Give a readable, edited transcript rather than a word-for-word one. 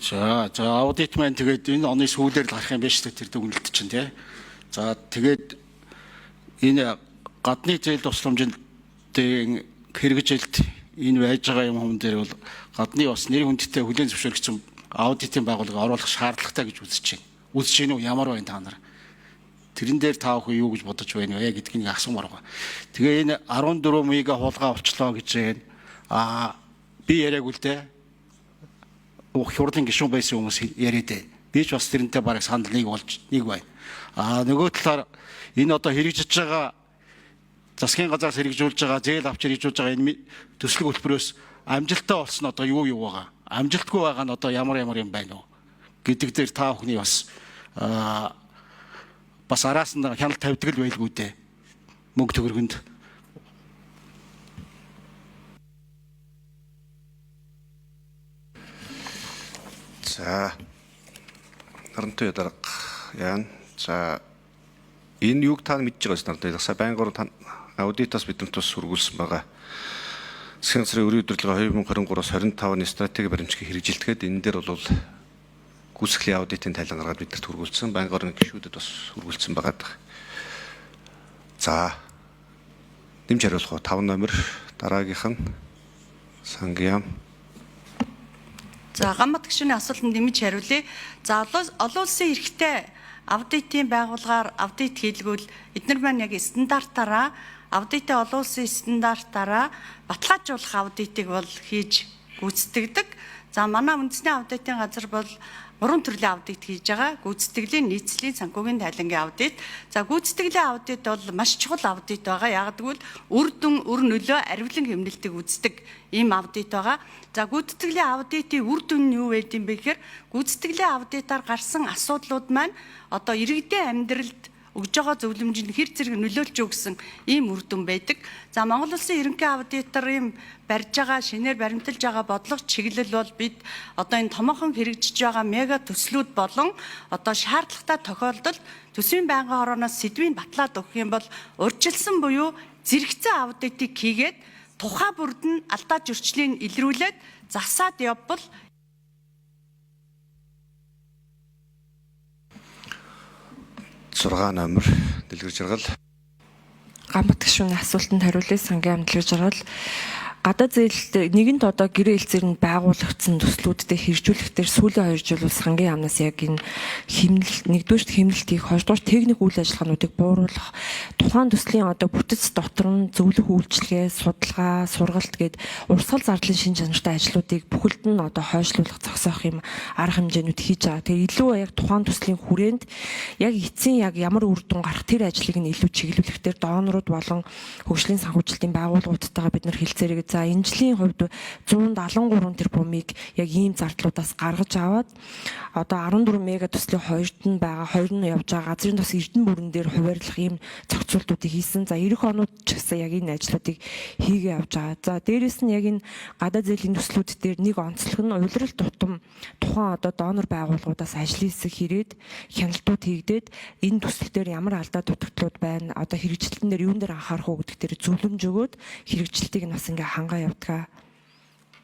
За аудит маань тэгээд энэ оны сүүлээр л гарах юм байна шүү дээ тэр дүгнэлт чинь тий. За тэгээд энэ гадны зээл тусламжийн хэрэгжилт энэ байж байгаа юм дээр бол гадны бас нэр хүндтэй хүлээн зөвшөөрөгдсөн аудитын байгууллага оруулах шаардлагатай гэж үзэж байна. Үзэж гинүү ямар байна та нар? Тэрэн дээр та бүхэн юу гэж бодож байна вэ гэдгийг асуумаар байгаа. Тэгээ энэ 14 мега хулгай олчлоо гэж байна. Би яриаг үлдээ. Хурлын гишүүн байсан хүмүүс яриад байна. Би ч бас тэрнтэй бараг санал нэг байна. Нөгөө талаар энэ одоо хэрэгжиж байгаа засгийн газраас хэрэгжүүлж байгаа зээл авч хэрэгжүүлж байгаа энэ төслөг хөтөлбөрөөс амжилттай болсон одоо юу байгаа? Амжилтгүй байгаа нь одоо ямар юм байна уу гэдэг дээр та бүхний бас араас нь хяналт тавьдаг л байлгүй дээ. Мөнгө төгрөгөнд. За нарантай дарга яана. За энэ юуг та мэдж байгаа юм нарантай. Сая байнгын аудитаас бидэнд тус сургуулсан байгаа. Засгийн газрын өрийн удирдлага 2023-аас 25 оны стратеги баримтчгийг хэрэгжилдэхэд энэ дээр бол гүйцэтгэлийн аудитын тайлан гаргаад бидэнд хүргүүлсэн. Байнгын гишүүдэд бас хүргүүлсэн байгаа. За нэмж хариулах уу? 5 номер дараагийнх нь Сангиам. За гамбат гишүүний асуултанд нэмж хариулъя. За олон улсын эрхтэй аудитын байгууллагаар аудит хийлгүүл эдгээр маань яг стандартаараа аудитын олон улсын стандартаараа баталгаажуулах аудитыг бол хийж гүйцэтгэдэг. За манай үндэсний аудитын газар бол 3 төрлийн аудит хийж байгаа. Гүйцэтгэлийн, нийцлийн, санхүүгийн тайлангийн аудит. За гүйцэтгэлийн аудит бол маш чухал аудит байгаа. Яг гэвэл үр нөлөө аривлан хэмнэлтийг үздэг ийм аудит байгаа. За гүйцэтгэлийн аудитын үр дүн нь юу байд юм бэ гэхээр гүйцэтгэлийн аудитаар гарсан асуудлууд маань одоо иргэдийн амьдралд өгж байгаа зөвлөмжөнд хэр зэрэг нөлөөлж өгсөн ийм үр дүн байдаг. За Монгол Улсын ерөнхий аудитор ийм барьж байгаа шинээр баримталж байгаа бодлого чиглэл бол бид одоо энэ томоохон хэрэгжиж байгаа мега төслүүд болон одоо шаардлагатай тохиолдолд төсвийн байнгын хорооноос сэдвийг батлаад өгөх юм бол урьдчилсан буюу зэрэгцэн аудитыг хийгээд тухай бүрд нь алдаа зөрчлийг илрүүлээд засаад явбал 6 номер дэлгэр жаргал. Гамбат гишүүний асуултанд хариулъя. Сангиам дэлгэр жаргал. Гадаад зээлд нэгэнт одоо гэрээ хэлцээр нь байгуулагдсан төслүүдтэй хэрэгжүүлэхдээ сүүлийн 2 жил бол сангийн яамнаас яг энэ хэмнэлт нэгдүгээр хэмнэлтийг хоёрдугаар техник үйл ажиллагаануудыг бууруулах тухайн төслийн одоо бүтэц дотор нь зөвлөх үйлчилгээ, судалгаа, сургалт гээд урсгал зардлын шин чанартай ажлуудыг бүхэлд нь одоо хойшлуулах зогсоох юм арга хэмжээнүүд хийж байгаа. Тэгээ илүү яг тухайн төслийн хүрээнд яг эцсийн яг ямар үр дүн гарах тэр ажлыг нь илүү чиглүүлэхдээ донорууд болон хөгжлийн санхүүжилтийн байгууллагуудтайгаа бид нар хэлцээрээ. За энэ жилийн хувьд 173 тэрбумыг яг ийм зардлуудаас гаргаж аваад одоо 14 мега төслийн 2-т нь байгаа 2 нь явж байгаа газрын тос эрдэнэ бүрэн дээр хуваарлах ийм зохицуултуудыг хийсэн. За 90 онууд ч гэсэн яг энэ ажлуудыг хийгээ явж байгаа. За дээрэс нь яг энэ гадаад зээлийн төслүүд дээр нэг онцлог нь улирал тутам тухайн одоо донор байгууллагуудаас ажлын хэсэг хэрээд хяналтууд хийгдээд энэ төсөл дээр ямар алдаа дутагдлууд байна, одоо хэрэгжилтэн дээр юун дээр анхаарах уу гэдэг дээр зөвлөмж өгөөд хэрэгжилтийг нь бас ингээ хангаа явдаг.